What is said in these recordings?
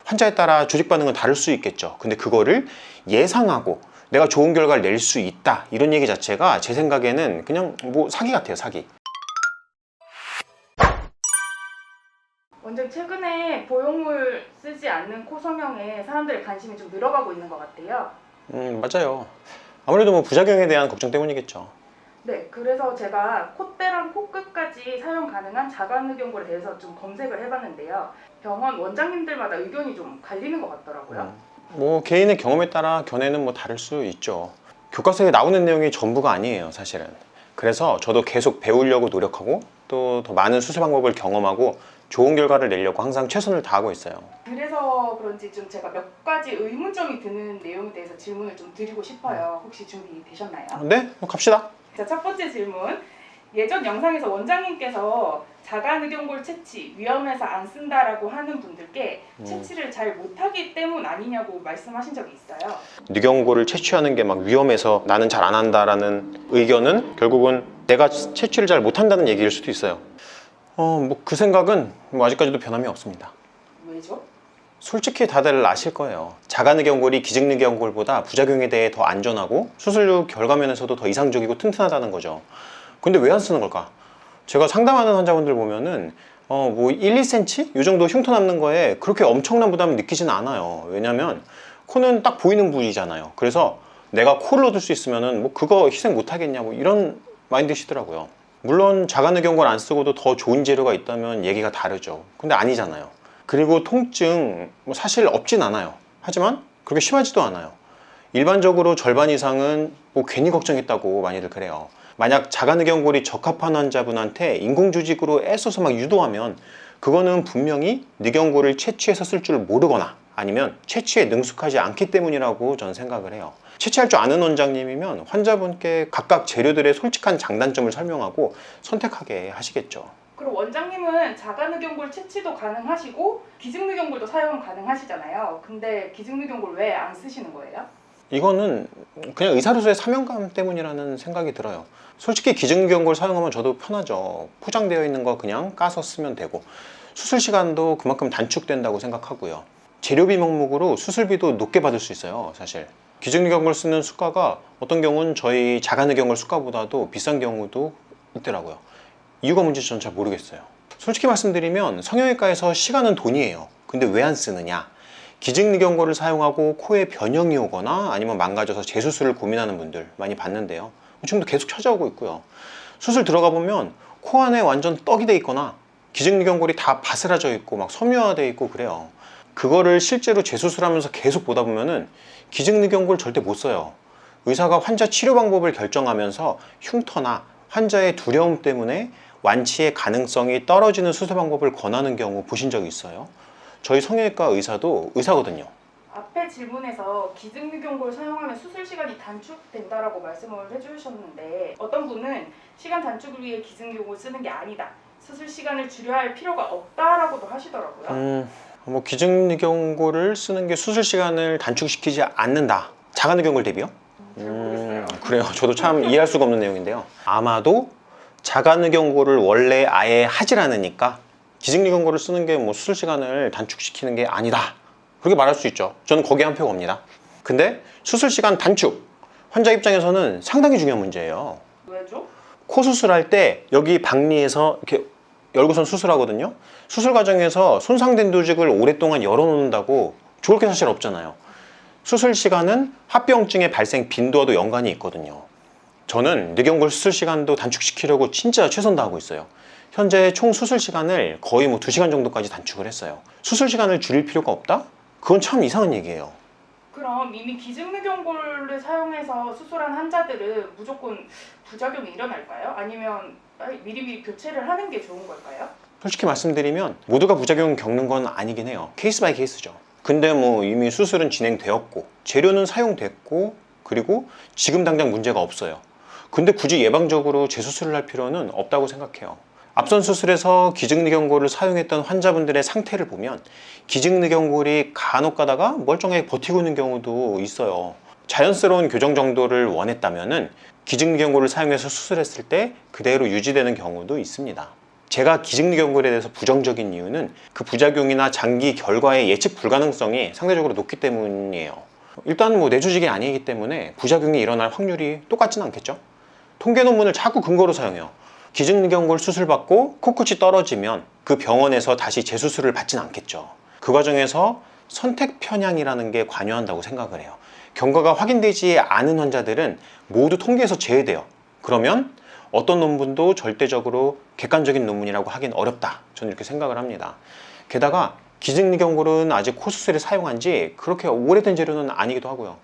환자에 따라 조직 반응은 다를 수 있겠죠. 근데 그거를 예상하고 내가 좋은 결과를 낼 수 있다, 이런 얘기 자체가 제 생각에는 그냥 뭐 사기 같아요, 사기. 원장님, 최근에 보형물 쓰지 않는 코 성형에 사람들의 관심이 좀 늘어가고 있는 것 같아요. 맞아요. 아무래도 뭐 부작용에 대한 걱정 때문이겠죠. 네, 그래서 제가 콧대랑 코끝까지 사용 가능한 자가누경골에 대해서 좀 검색을 해봤는데요. 병원 원장님들마다 의견이 좀 갈리는 것 같더라고요. 뭐 개인의 경험에 따라 견해는 뭐 다를 수 있죠. 교과서에 나오는 내용이 전부가 아니에요, 사실은. 그래서 저도 계속 배우려고 노력하고 또 더 많은 수술 방법을 경험하고 좋은 결과를 내려고 항상 최선을 다하고 있어요. 그래서 그런지 좀 제가 몇 가지 의문점이 드는 내용에 대해서 질문을 좀 드리고 싶어요. 혹시 준비되셨나요? 네? 갑시다. 자, 첫 번째 질문. 예전 영상에서 원장님께서 자가누경골 채취 위험해서 안 쓴다라고 하는 분들께 채취를 잘 못하기 때문 아니냐고 말씀하신 적이 있어요. 누경골을 채취하는 게 막 위험해서 나는 잘 안 한다라는 의견은 결국은 내가 채취를 잘 못한다는 얘기일 수도 있어요. 뭐 그 생각은 뭐 아직까지도 변함이 없습니다. 왜죠? 솔직히 다들 아실 거예요. 자가누경골이 기증누경골보다 부작용에 대해 더 안전하고 수술 후 결과면에서도 더 이상적이고 튼튼하다는 거죠. 근데 왜 안 쓰는 걸까? 제가 상담하는 환자분들 보면은 뭐 1, 2cm? 이 정도 흉터 남는 거에 그렇게 엄청난 부담을 느끼지는 않아요. 왜냐면 코는 딱 보이는 부위잖아요. 그래서 내가 코를 얻을 수 있으면은 뭐 그거 희생 못 하겠냐, 뭐 이런 마인드시더라고요. 물론 자가누경골 안 쓰고도 더 좋은 재료가 있다면 얘기가 다르죠. 근데 아니잖아요. 그리고 통증 뭐 사실 없진 않아요. 하지만 그렇게 심하지도 않아요. 일반적으로 절반 이상은 뭐 괜히 걱정했다고 많이들 그래요. 만약 자가누경골이 적합한 환자분한테 인공조직으로 애써서 막 유도하면 그거는 분명히 누경골을 채취해서 쓸 줄 모르거나 아니면 채취에 능숙하지 않기 때문이라고 저는 생각을 해요. 채취할 줄 아는 원장님이면 환자분께 각각 재료들의 솔직한 장단점을 설명하고 선택하게 하시겠죠. 그리고 원장님은 자가누경골 채취도 가능하시고 기증누경골도 사용 가능하시잖아요. 근데 기증누경골 왜 안 쓰시는 거예요? 이거는 그냥 의사로서의 사명감 때문이라는 생각이 들어요. 솔직히 기증누경골 사용하면 저도 편하죠. 포장되어 있는 거 그냥 까서 쓰면 되고 수술 시간도 그만큼 단축된다고 생각하고요. 재료비 명목으로 수술비도 높게 받을 수 있어요, 사실. 기증누경골 쓰는 수가가 어떤 경우는 저희 자가누경골 수가보다도 비싼 경우도 있더라고요. 이유가 뭔지 저는 잘 모르겠어요. 솔직히 말씀드리면 성형외과에서 시간은 돈이에요. 근데 왜 안 쓰느냐? 기증누경골을 사용하고 코에 변형이 오거나 아니면 망가져서 재수술을 고민하는 분들 많이 봤는데요. 지금도 계속 찾아오고 있고요. 수술 들어가 보면 코 안에 완전 떡이 돼 있거나 기증누경골이 다 바스라져 있고 막 섬유화돼 있고 그래요. 그거를 실제로 재수술하면서 계속 보다 보면은 기증누경골 절대 못 써요. 의사가 환자 치료 방법을 결정하면서 흉터나 환자의 두려움 때문에 완치의 가능성이 떨어지는 수술 방법을 권하는 경우 보신 적 있어요? 저희 성형외과 의사도 의사거든요. 앞에 질문에서 기증누경골 사용하면 수술 시간이 단축된다라고 말씀을 해주셨는데 어떤 분은 시간 단축을 위해 기증누경골 쓰는 게 아니다, 수술 시간을 줄여야 할 필요가 없다라고도 하시더라고요. 뭐 기증누경골을 쓰는 게 수술 시간을 단축시키지 않는다. 자가누경골 대비요? 잘 모르겠어요. 그래요. 저도 참 이해할 수가 없는 내용인데요. 아마도 자가누경골을 원래 아예 하질 않으니까 기증누경골을 쓰는 게 뭐 수술 시간을 단축시키는 게 아니다, 그렇게 말할 수 있죠. 저는 거기에 한 표가 옵니다. 근데 수술 시간 단축, 환자 입장에서는 상당히 중요한 문제예요. 왜죠? 코 수술할 때 여기 박리에서 이렇게 열고선 수술하거든요. 수술 과정에서 손상된 조직을 오랫동안 열어놓는다고 좋을 게 사실 없잖아요. 수술 시간은 합병증의 발생 빈도와도 연관이 있거든요. 저는 누경골 수술 시간도 단축시키려고 진짜 최선 다하고 있어요. 현재 총 수술 시간을 거의 뭐 2시간 정도까지 단축을 했어요. 수술 시간을 줄일 필요가 없다? 그건 참 이상한 얘기예요. 그럼 이미 기증누경골을 사용해서 수술한 환자들은 무조건 부작용이 일어날까요? 아니면 미리미리 교체를 하는 게 좋은 걸까요? 솔직히 말씀드리면 모두가 부작용 겪는 건 아니긴 해요. 케이스 바이 케이스죠. 근데 뭐 이미 수술은 진행되었고 재료는 사용됐고 그리고 지금 당장 문제가 없어요. 근데 굳이 예방적으로 재수술을 할 필요는 없다고 생각해요. 앞선 수술에서 기증누경골을 사용했던 환자분들의 상태를 보면 기증누경골이 간혹 가다가 멀쩡하게 버티고 있는 경우도 있어요. 자연스러운 교정 정도를 원했다면은 기증누경골을 사용해서 수술했을 때 그대로 유지되는 경우도 있습니다. 제가 기증리경골에 대해서 부정적인 이유는 그 부작용이나 장기 결과의 예측 불가능성이 상대적으로 높기 때문이에요. 일단 뭐 뇌조직이 아니기 때문에 부작용이 일어날 확률이 똑같지는 않겠죠. 통계 논문을 자꾸 근거로 사용해요. 기증리경골 수술 받고 코끝이 떨어지면 그 병원에서 다시 재수술을 받진 않겠죠. 그 과정에서 선택 편향이라는 게 관여한다고 생각을 해요. 경과가 확인되지 않은 환자들은 모두 통계에서 제외돼요. 그러면 어떤 논문도 절대적으로 객관적인 논문이라고 하긴 어렵다. 저는 이렇게 생각을 합니다. 게다가 기증리경골은 아직 코 수술에 사용한 지 그렇게 오래된 재료는 아니기도 하고요.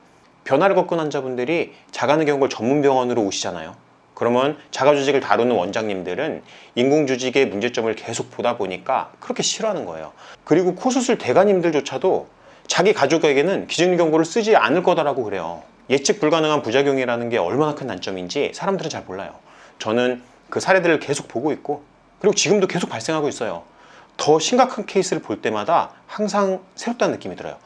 변화를 겪은 환자분들이 자가내경골 전문병원으로 오시잖아요. 그러면 자가조직을 다루는 원장님들은 인공조직의 문제점을 계속 보다 보니까 그렇게 싫어하는 거예요. 그리고 코 수술 대가님들조차도 자기 가족에게는 기증리경골을 쓰지 않을 거다라고 그래요. 예측 불가능한 부작용이라는 게 얼마나 큰 단점인지 사람들은 잘 몰라요. 저는 그 사례들을 계속 보고 있고, 그리고 지금도 계속 발생하고 있어요. 더 심각한 케이스를 볼 때마다 항상 새롭다는 느낌이 들어요.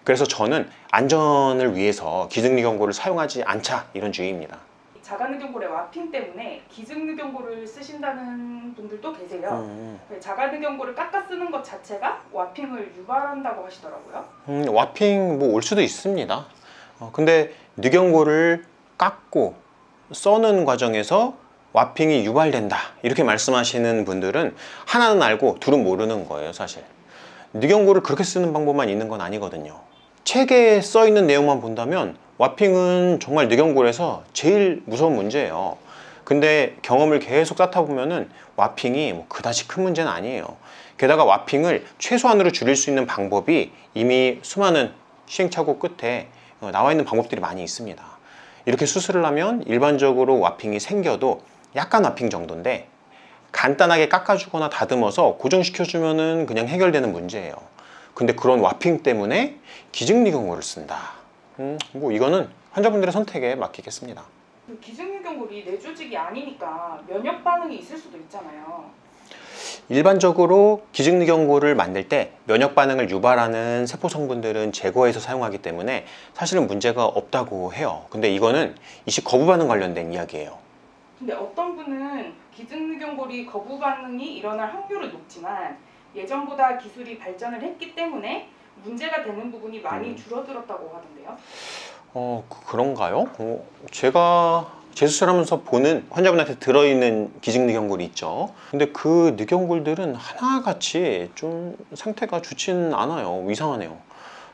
그래서 저는 안전을 위해서 기증리경골을 사용하지 않자, 이런 주의입니다. 자가내경골의 와핑 때문에 기증내경골을 쓰신다는 분들도 계세요. 자가내경골을 깎아 쓰는 것 자체가 와핑을 유발한다고 하시더라고요. 와핑 뭐 올 수도 있습니다. 근데 뇌경골을 깎고 써는 과정에서 와핑이 유발된다, 이렇게 말씀하시는 분들은 하나는 알고 둘은 모르는 거예요. 사실 뇌경골을 그렇게 쓰는 방법만 있는 건 아니거든요. 책에 써 있는 내용만 본다면 와핑은 정말 뇌경골에서 제일 무서운 문제예요. 근데 경험을 계속 쌓다 보면은 와핑이 뭐 그다지 큰 문제는 아니에요. 게다가 와핑을 최소한으로 줄일 수 있는 방법이 이미 수많은 시행착오 끝에 나와 있는 방법들이 많이 있습니다. 이렇게 수술을 하면 일반적으로 와핑이 생겨도 약간 와핑 정도인데, 간단하게 깎아주거나 다듬어서 고정시켜주면은 그냥 해결되는 문제예요. 근데 그런 와핑 때문에 기증리경골을 쓴다. 뭐 이거는 환자분들의 선택에 맡기겠습니다. 기증내경골이 뇌조직이 아니니까 면역 반응이 있을 수도 있잖아요. 일반적으로 기증리경골을 만들 때 면역 반응을 유발하는 세포 성분들은 제거해서 사용하기 때문에 사실은 문제가 없다고 해요. 근데 이거는 이식 거부 반응 관련된 이야기예요. 근데 어떤 분은 기증내경골이 거부 반응이 일어날 확률은 높지만 예전보다 기술이 발전을 했기 때문에 문제가 되는 부분이 많이 줄어들었다고 하던데요. 그런가요? 제가 재수술하면서 보는 환자분한테 들어있는 기증리경골이 있죠. 근데 그 뇌경골들은 하나같이 좀 상태가 좋지는 않아요. 이상하네요.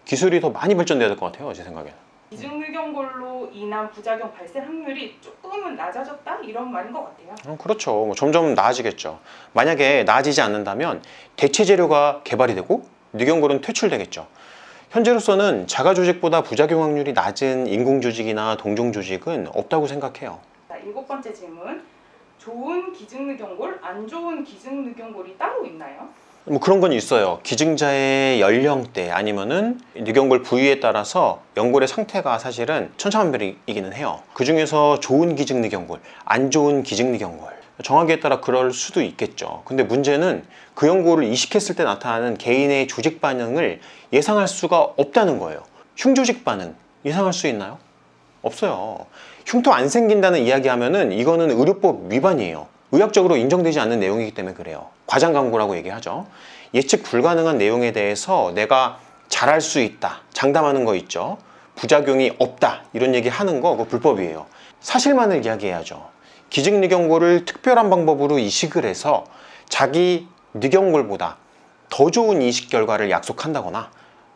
기술이 더 많이 발전돼야 될 것 같아요, 제 생각에는. 기증내경골로 인한 부작용 발생 확률이 조금은 낮아졌다? 이런 말인 것 같아요. 그렇죠. 뭐 점점 나아지겠죠. 만약에 나아지지 않는다면 대체 재료가 개발이 되고 뇌경골은 퇴출되겠죠. 현재로서는 자가조직보다 부작용 확률이 낮은 인공조직이나 동종조직은 없다고 생각해요. 자, 7번째 질문. 좋은 기증내경골, 안 좋은 기증내경골이 따로 있나요? 뭐 그런 건 있어요. 기증자의 연령대 아니면은 뇌경골 부위에 따라서 연골의 상태가 사실은 천차만별이기는 해요. 그 중에서 좋은 기증뇌경골, 안 좋은 기증뇌경골, 정하기에 따라 그럴 수도 있겠죠. 근데 문제는 그 연골을 이식했을 때 나타나는 개인의 조직 반응을 예상할 수가 없다는 거예요. 흉조직 반응 예상할 수 있나요? 없어요. 흉터 안 생긴다는 이야기하면은 이거는 의료법 위반이에요. 의학적으로 인정되지 않는 내용이기 때문에 그래요. 과장 광고라고 얘기하죠. 예측 불가능한 내용에 대해서 내가 잘할 수 있다, 장담하는 거 있죠. 부작용이 없다, 이런 얘기 하는 거 그거 불법이에요. 사실만을 이야기해야죠. 기증뇌경골을 특별한 방법으로 이식을 해서 자기 뇌경골보다 더 좋은 이식 결과를 약속한다거나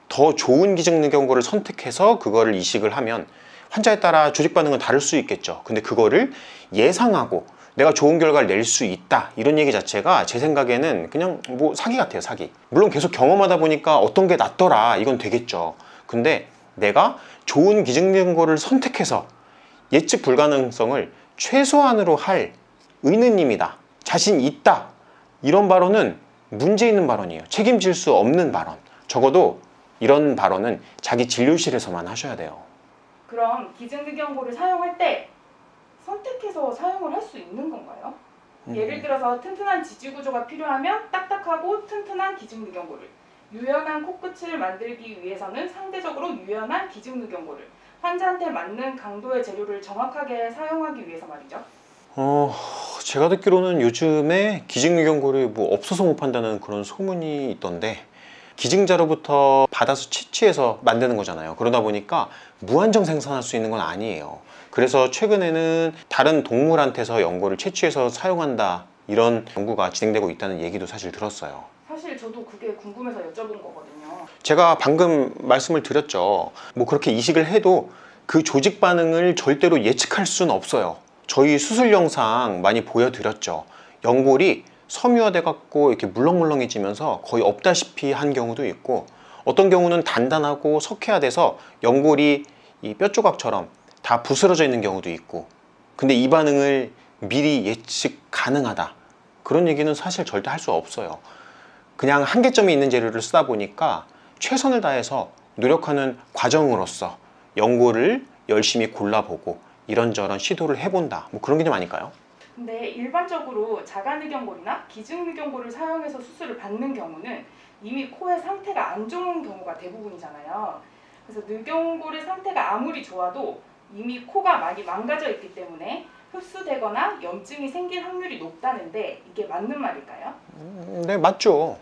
더 좋은 기증뇌경골을 선택해서 그거를 이식을 하면 환자에 따라 조직 반응은 다를 수 있겠죠. 근데 그거를 예상하고 내가 좋은 결과를 낼 수 있다, 이런 얘기 자체가 제 생각에는 그냥 뭐 사기 같아요, 사기. 물론 계속 경험하다 보니까 어떤 게 낫더라, 이건 되겠죠. 근데 내가 좋은 기증뇌경골을 선택해서 예측 불가능성을 최소한으로 할 의느님이다, 자신 있다, 이런 발언은 문제 있는 발언이에요. 책임질 수 없는 발언. 적어도 이런 발언은 자기 진료실에서만 하셔야 돼요. 그럼 기증뇌경골을 사용할 때 선택해서 사용을 할 수 있는 건가요? 예를 들어서 튼튼한 지지구조가 필요하면 딱딱하고 튼튼한 기증뇌경골을, 유연한 코끝을 만들기 위해서는 상대적으로 유연한 기증뇌경골을, 환자한테 맞는 강도의 재료를 정확하게 사용하기 위해서 말이죠. 제가 듣기로는 요즘에 기증유경고를 뭐 없어서 못 판다는 그런 소문이 있던데, 기증자로부터 받아서 채취해서 만드는 거잖아요. 그러다 보니까 무한정 생산할 수 있는 건 아니에요. 그래서 최근에는 다른 동물한테서 연고를 채취해서 사용한다, 이런 연구가 진행되고 있다는 얘기도 사실 들었어요. 사실 저도 그게 궁금해서 여쭤본 거거든요. 제가 방금 말씀을 드렸죠. 뭐 그렇게 이식을 해도 그 조직 반응을 절대로 예측할 수는 없어요. 저희 수술 영상 많이 보여드렸죠. 연골이 섬유화돼 갖고 이렇게 물렁물렁해지면서 거의 없다시피 한 경우도 있고, 어떤 경우는 단단하고 석회화돼서 연골이 이 뼈조각처럼 다 부스러져 있는 경우도 있고. 근데 이 반응을 미리 예측 가능하다, 그런 얘기는 사실 절대 할 수 없어요. 그냥 한계점이 있는 재료를 쓰다 보니까 최선을 다해서 노력하는 과정으로서 연고를 열심히 골라보고 이런저런 시도를 해본다, 뭐 그런 개념 아닐까요? 근데 일반적으로 자가늑연골이나 기증늑연골을 사용해서 수술을 받는 경우는 이미 코의 상태가 안 좋은 경우가 대부분이잖아요. 그래서 늑연골의 상태가 아무리 좋아도 이미 코가 많이 망가져 있기 때문에 흡수되거나 염증이 생길 확률이 높다는데 이게 맞는 말일까요? 네, 맞죠.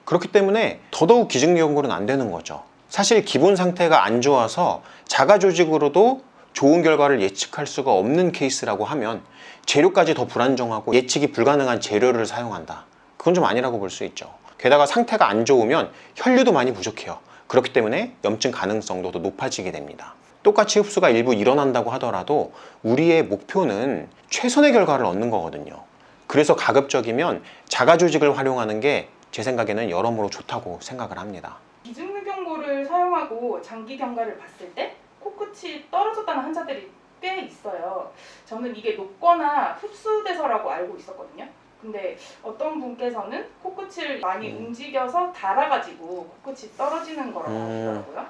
그렇기 때문에 더더욱 기증연골은 안 되는 거죠. 사실 기본 상태가 안 좋아서 자가 조직으로도 좋은 결과를 예측할 수가 없는 케이스라고 하면, 재료까지 더 불안정하고 예측이 불가능한 재료를 사용한다, 그건 좀 아니라고 볼 수 있죠. 게다가 상태가 안 좋으면 혈류도 많이 부족해요. 그렇기 때문에 염증 가능성도 더 높아지게 됩니다. 똑같이 흡수가 일부 일어난다고 하더라도 우리의 목표는 최선의 결과를 얻는 거거든요. 그래서 가급적이면 자가 조직을 활용하는 게 제 생각에는 여러모로 좋다고 생각을 합니다. 기증늑연골을 사용하고 장기 경과를 봤을 때 코끝이 떨어졌다는 환자들이 꽤 있어요. 저는 이게 녹거나 흡수돼서라고 알고 있었거든요. 근데 어떤 분께서는 코끝을 많이 움직여서 닳아가지고 코끝이 떨어지는 거라고 하시더라고요.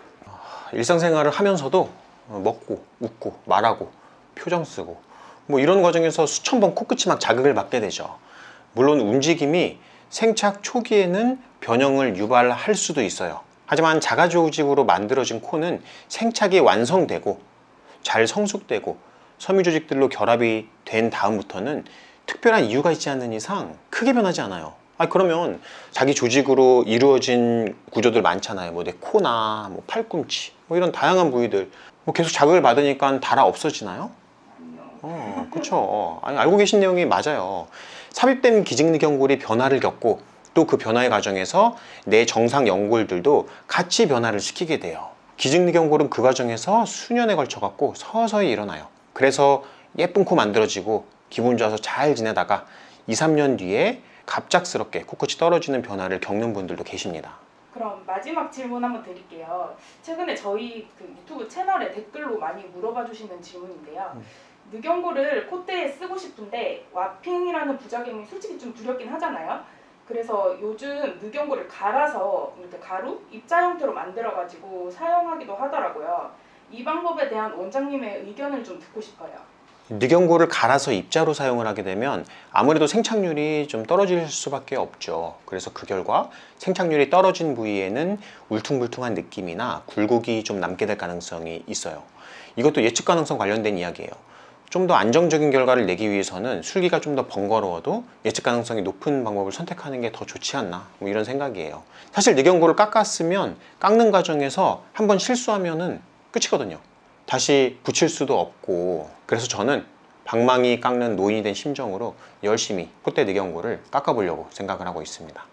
일상생활을 하면서도 먹고 웃고 말하고 표정 쓰고 뭐 이런 과정에서 수천 번 코끝이 막 자극을 받게 되죠. 물론 움직임이 생착 초기에는 변형을 유발할 수도 있어요. 하지만 자가 조직으로 만들어진 코는 생착이 완성되고 잘 성숙되고 섬유 조직들로 결합이 된 다음부터는 특별한 이유가 있지 않는 이상 크게 변하지 않아요. 그러면 자기 조직으로 이루어진 구조들 많잖아요. 뭐 내 코나 뭐 팔꿈치 뭐 이런 다양한 부위들 뭐 계속 자극을 받으니까 달아 없어지나요? 그쵸. 알고 계신 내용이 맞아요. 삽입된 기증늑연골이 변화를 겪고 또 그 변화의 과정에서 내 정상 연골들도 같이 변화를 시키게 돼요. 기증늑연골은 그 과정에서 수년에 걸쳐 갖고 서서히 일어나요. 그래서 예쁜 코 만들어지고 기분 좋아서 잘 지내다가 2, 3년 뒤에 갑작스럽게 코끝이 떨어지는 변화를 겪는 분들도 계십니다. 그럼 마지막 질문 한번 드릴게요. 최근에 저희 그 유튜브 채널에 댓글로 많이 물어봐 주시는 질문인데요. 늑연골을 콧대에 쓰고 싶은데 와핑이라는 부작용이 솔직히 좀 두렵긴 하잖아요. 그래서 요즘 늑연골을 갈아서 이렇게 가루, 입자 형태로 만들어가지고 사용하기도 하더라고요. 이 방법에 대한 원장님의 의견을 좀 듣고 싶어요. 늑연골을 갈아서 입자로 사용을 하게 되면 아무래도 생착률이 좀 떨어질 수밖에 없죠. 그래서 그 결과 생착률이 떨어진 부위에는 울퉁불퉁한 느낌이나 굴곡이 좀 남게 될 가능성이 있어요. 이것도 예측 가능성 관련된 이야기예요. 좀 더 안정적인 결과를 내기 위해서는 술기가 좀 더 번거로워도 예측 가능성이 높은 방법을 선택하는 게 더 좋지 않나, 뭐 이런 생각이에요. 사실 늑연골을 깎았으면 깎는 과정에서 한번 실수하면은 끝이거든요. 다시 붙일 수도 없고, 그래서 저는 방망이 깎는 노인이 된 심정으로 열심히 콧대 늑연골을 깎아보려고 생각을 하고 있습니다.